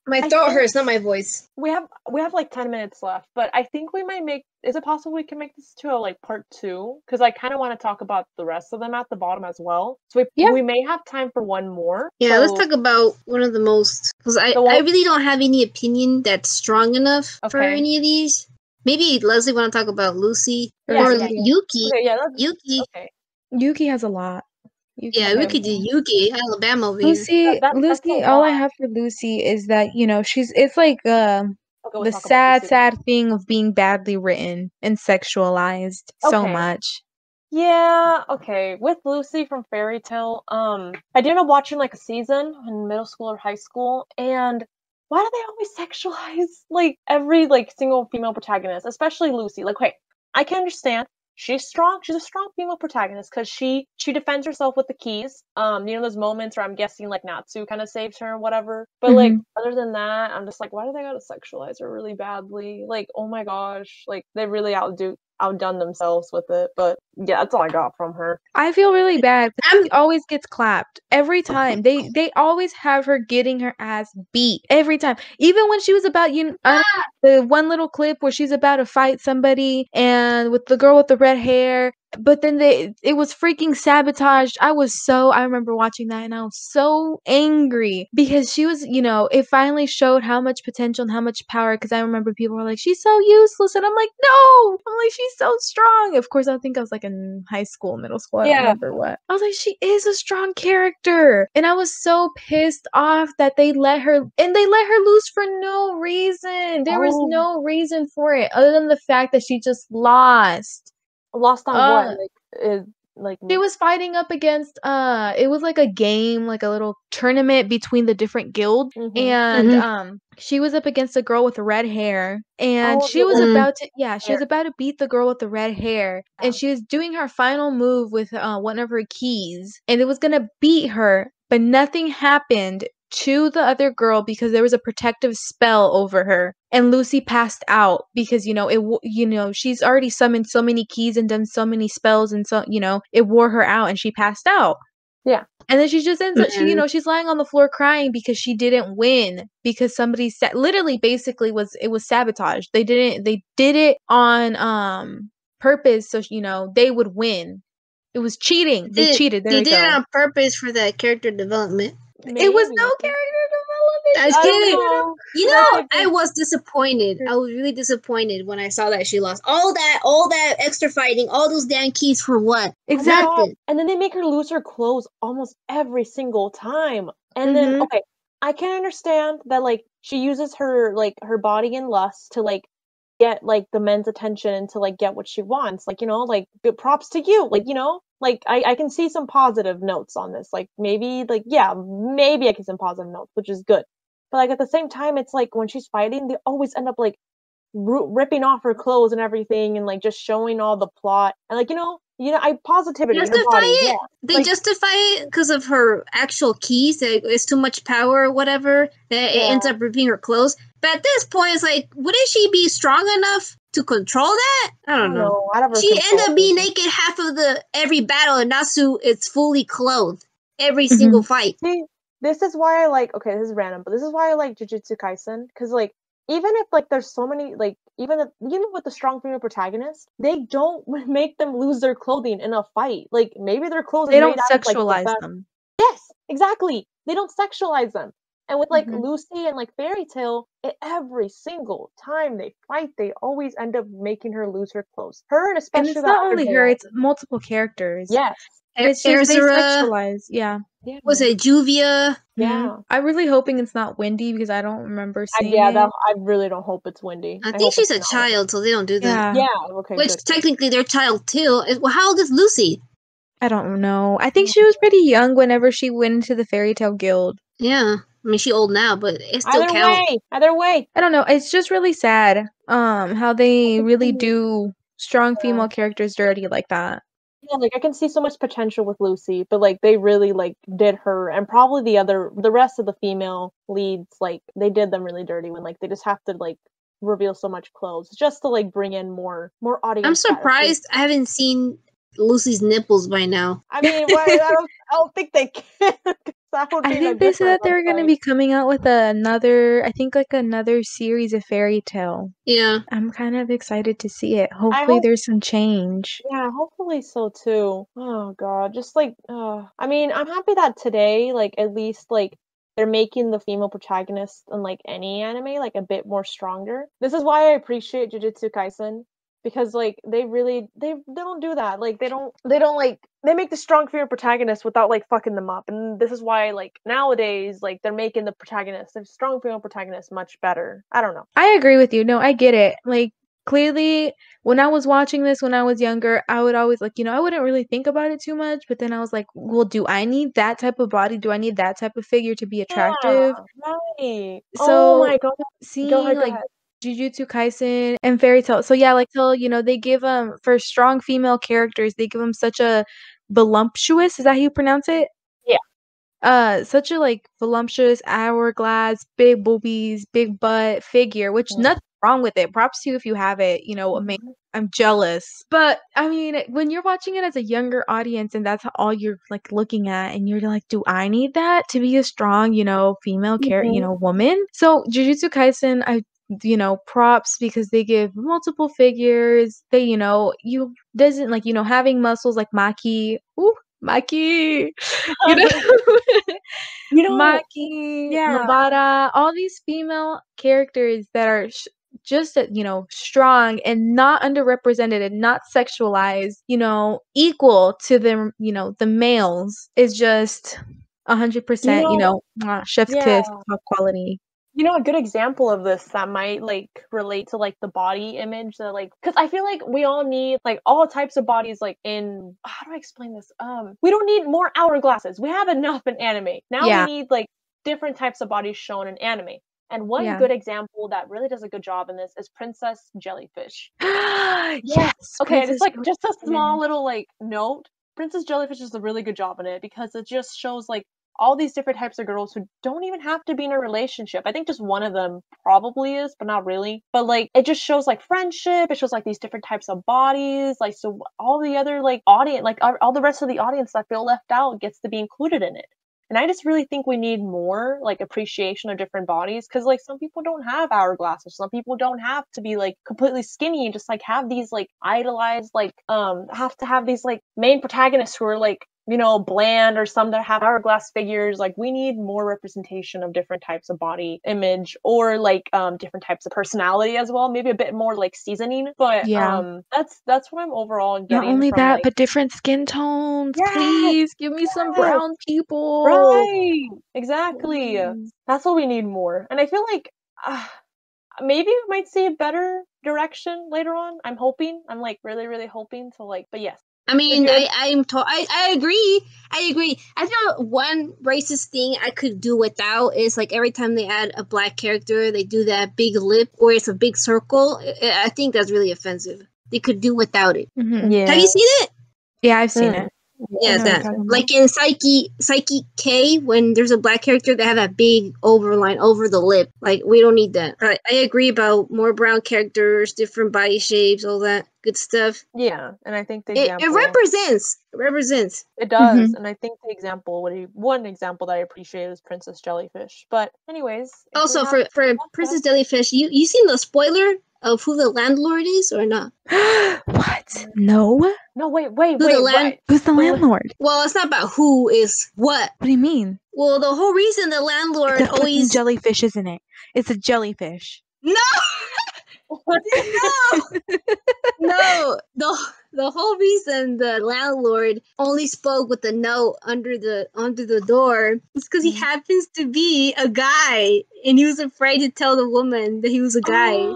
my throat hurts, not my voice. We have like 10 minutes left, but I think we might make. Is it possible we can make this to a like part 2? Because I kind of want to talk about the rest of them at the bottom as well. So we may have time for one more. Yeah, let's talk about one of the most, because I really don't have any opinion that's strong enough for any of these. Maybe Leslie want to talk about Lucy or Yuki. Okay, Yuki. Okay. Yuki has a lot. Yuki did Yuki, Alabama over Lucy, here. Lucy, all I have for Lucy is that, it's like the sad thing of being badly written and sexualized so much. Yeah, okay. With Lucy from Fairy Tail, I did end up watching like a season in middle school or high school, and why do they always sexualize like every like single female protagonist, especially Lucy? Like, okay, I can understand. She's strong. She's a strong female protagonist because she defends herself with the keys. Those moments where I'm guessing like Natsu kind of saves her or whatever. But like other than that, I'm just like, why do they gotta sexualize her really badly? Like, oh my gosh, like they really outdone themselves with it. But yeah, that's all I got from her. I feel really bad. She always gets clapped every time. They always have her getting her ass beat every time. Even when she was about the one little clip where she's about to fight somebody and with the girl with the red hair. But then it was freaking sabotaged. I remember watching that and I was so angry because she was, it finally showed how much potential and how much power. Because I remember people were like, she's so useless. And I'm like, no, I'm like, she's so strong. Of course, I think I was like in high school, middle school. I don't remember what. I was like, she is a strong character. And I was so pissed off that they let her loose for no reason. There was no reason for it other than the fact that she just lost. Lost on what? She was fighting up against it was like a game, like a little tournament between the different guilds, and she was up against a girl with red hair, and she was about to beat the girl with the red hair, and she was doing her final move with one of her keys, and it was gonna beat her, but nothing happened to the other girl because there was a protective spell over her, and Lucy passed out because she's already summoned so many keys and done so many spells, and so it wore her out and she passed out. Yeah. And then she just ends up she's lying on the floor crying because she didn't win, because somebody literally basically it was sabotage. They did it on purpose so they would win. It was cheating. They cheated. They did it on purpose for that character development. Maybe. It was no character development. I was kidding. I was disappointed. I was really disappointed when I saw that she lost all that extra fighting, all those damn keys for what? Exactly. And then they make her lose her clothes almost every single time. And then I can understand that like she uses her body and lust to like get like the men's attention and to like get what she wants. Like, like good props to you. Like, like I can see some positive notes on this. Like maybe I can see some positive notes, which is good. But like at the same time, it's like when she's fighting, they always end up like ripping off her clothes and everything, and like just showing all the plot and like I positivity in her body. It. Yeah, They like, justify it because of her actual keys. That it's too much power or whatever. That it ends up ripping her clothes. But at this point, it's like, wouldn't she be strong enough to control that? I don't know. She ends up being naked half of every battle, and Nasu is fully clothed every single fight. See, this is why I like. Okay, this is random, but this is why I like Jujutsu Kaisen, because like even if like there's so many like even with the strong female protagonist, they don't make them lose their clothing in a fight. Like maybe their clothes they are don't made out of, like, sexualize them. Yes, exactly. They don't sexualize them. And with like Lucy and like Fairy Tail, every single time they fight, they always end up making her lose her clothes. Her and especially and it's not only her; it's multiple characters. Yes, it's just they sexualize. Yeah. Was it Juvia? Yeah. I'm really hoping it's not Wendy because I don't remember seeing it. I really don't hope it's Wendy. I think she's a child, so they don't do that. Yeah. Okay. Which technically their child too. Well, how old is Lucy? I don't know. I think she was pretty young whenever she went into the Fairy Tail Guild. Yeah. I mean, she's old now, but it still counts. Either way. I don't know. It's just really sad how they really do strong female characters dirty like that. Yeah, like I can see so much potential with Lucy, but like they really like did her, and probably the rest of the female leads, like they did them really dirty when like they just have to like reveal so much clothes just to like bring in more audience. I'm surprised I haven't seen Lucy's nipples by now. I mean, I don't think they can. I think they said that they were going to be coming out with another series of Fairy Tail. Yeah. I'm kind of excited to see it. Hopefully there's some change. Yeah, hopefully so too. Oh god, just like I mean, I'm happy that today, like at least like they're making the female protagonist in like any anime like a bit more stronger. This is why I appreciate Jujutsu Kaisen, because like they don't do that. Like they don't like they make the strong female protagonist without like fucking them up. And this is why like nowadays like they're making the strong female protagonist much better. I don't know. I agree with you. No, I get it. Like clearly when I was watching this when I was younger, I would always like, I wouldn't really think about it too much, but then I was like, well, do I need that type of body? Do I need that type of figure to be attractive? Yeah, right. So oh my god. Seeing like Jujutsu Kaisen and Fairy Tail. So yeah, like they give for strong female characters, they give them such a voluptuous, is that how you pronounce it? Yeah. Such a like voluptuous hourglass, big boobies, big butt figure, which nothing wrong with it. Props to you if you have it, amazing. I'm jealous. But I mean, when you're watching it as a younger audience and that's all you're like looking at and you're like, do I need that to be a strong, female woman? So Jujutsu Kaisen, props because they give multiple figures. They, you doesn't like, having muscles like Maki. Ooh, Maki. Maki, Nobara, all these female characters that are just strong and not underrepresented and not sexualized, equal to the males is just 100%, chef's kiss, top quality. A good example of this that might like relate to like the body image that like, because I feel like we all need like all types of bodies, like in, how do I explain this? We don't need more hourglasses. We have enough in anime. Now we need like different types of bodies shown in anime. And one good example that really does a good job in this is Princess Jellyfish. Yes. Okay, it's like just a small little like note. Princess Jellyfish does a really good job in it because it just shows like all these different types of girls who don't even have to be in a relationship. I think just one of them probably is, but not really. But like it just shows like friendship. It shows like these different types of bodies. Like so all the other like audience, like all the rest of the audience that feel left out gets to be included in it. And I just really think we need more like appreciation of different bodies, because like some people don't have hourglasses. Some people don't have to be like completely skinny and just like have these like idolized like have to have these like main protagonists who are like bland, or some that have hourglass figures. Like we need more representation of different types of body image, or like different types of personality as well. Maybe a bit more like seasoning, but that's what I'm overall getting. Not only from, that, like, but different skin tones. Please give me some brown people. Right, exactly. That's what we need more. And I feel like maybe we might see a better direction later on. I'm hoping. I'm like really, really hoping to like. But yes. I mean, I agree. I agree. I feel one racist thing I could do without is like every time they add a black character, they do that big lip or it's a big circle. I think that's really offensive. They could do without it. Mm-hmm. Yeah. Have you seen it? Yeah, I've seen it. Yeah, it's that. Like in Psyche K, when there's a black character, they have that big overline over the lip. Like, we don't need that. I agree about more brown characters, different body shapes, all that good stuff. Yeah, and I think the It example... represents. It represents. It does, and I think the example, one example that I appreciate is Princess Jellyfish. But anyways... Also, for Princess Jellyfish, you seen the spoiler of who the landlord is or not? What? No? No, wait. Who's the landlord? Well, it's not about who is what. What do you mean? Well, the whole reason the landlord it's a always jellyfish, isn't it? It's a jellyfish. No. No. The whole reason the landlord only spoke with the note under the door is because he happens to be a guy, and he was afraid to tell the woman that he was a guy.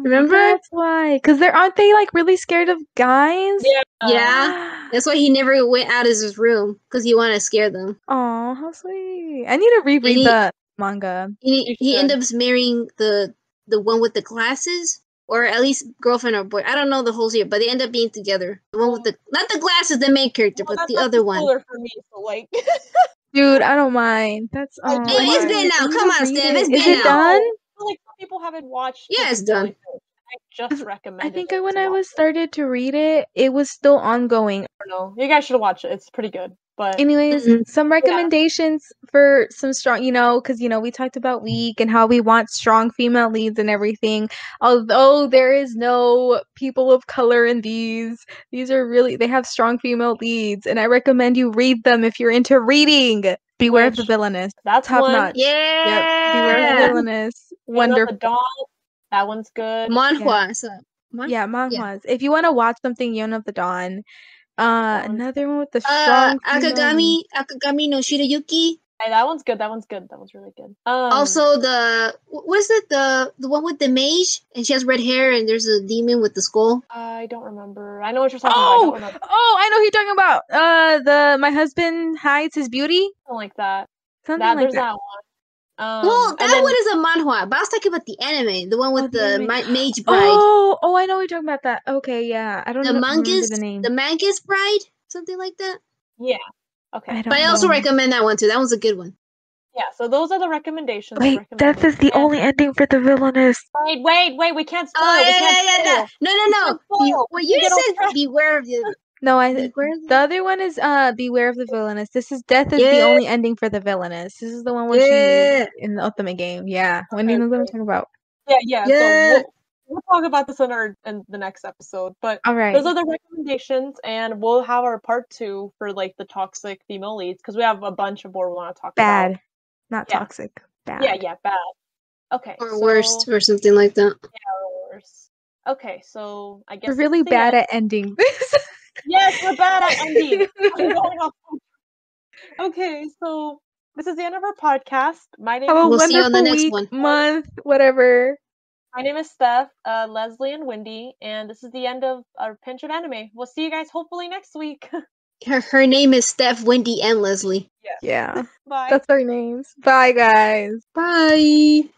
Remember? That's why. Because aren't they like really scared of guys? Yeah. That's why he never went out of his room, because he wanted to scare them. Oh, how sweet! I need to reread the manga. He ended up marrying the one with the glasses. Or at least girlfriend or boy. I don't know the whole series, but they end up being together. The one with not the glasses, the main character, but the other one. For me, so like... Dude, I don't mind. That's it's been out. Come on, Steph. It's been out. Is it done? Like some people haven't watched. Yeah, it's done. I just recommended. I think when I was started to read it, it was still ongoing. I don't know. You guys should watch it. It's pretty good. But anyways, some recommendations for some strong, because we talked about Week and how we want strong female leads and everything. Although there is no people of color in these are really, they have strong female leads, and I recommend you read them if you're into reading. Beware of the Villainous. That's top one. notch. Yeah. Yep. Beware of the Villainous. Wonderful. Dawn. That one's good. Manhwa. Yeah, manhwas. If you want to watch something, Yon of the Dawn. Another one with the strong Akagami no Shirayuki. Hey, that one's good. That one's really good. Also what is it? The one with the mage, and she has red hair, and there's a demon with the skull. I don't remember. I know what you're talking about. I don't remember. I know who you're talking about. My husband hides his beauty. Something like that. There's that one. Well, that one is a manhwa, but I was talking about the anime, the one with the mage bride. Oh, I know what you're talking about. That. Okay, yeah, I don't know the name. The Mangus bride, something like that. Yeah. Okay. But I also recommend that one too. That one's a good one. Yeah. So those are the recommendations. Wait, death is the only ending for the Villainous. Wait. We can't spoil. No. Well, you said beware of the. No, the other one is Beware of the Villainous. This is Death is the only ending for the Villainous. This is the one where she's in the ultimate game. Yeah. When do you know what I'm talking about? Yeah. So we'll talk about this in the next episode. But all right. Those are the recommendations, and we'll have our part 2 for like the toxic female leads, because we have a bunch of more we want to talk about. Bad. Not toxic. Bad. Yeah, bad. Okay. Or worst or something like that. Yeah, or worse. Okay, so I guess we're really bad at ending this. Yes, we're bad at ending. Okay, so this is the end of our podcast. My name is... We'll see you on the next one. Month, whatever. My name is Steph, Leslie, and Wendy, and this is the end of our Pinch of Anime. We'll see you guys hopefully next week. Her name is Steph, Wendy, and Leslie. Yeah. Bye. That's our names. Bye, guys. Bye.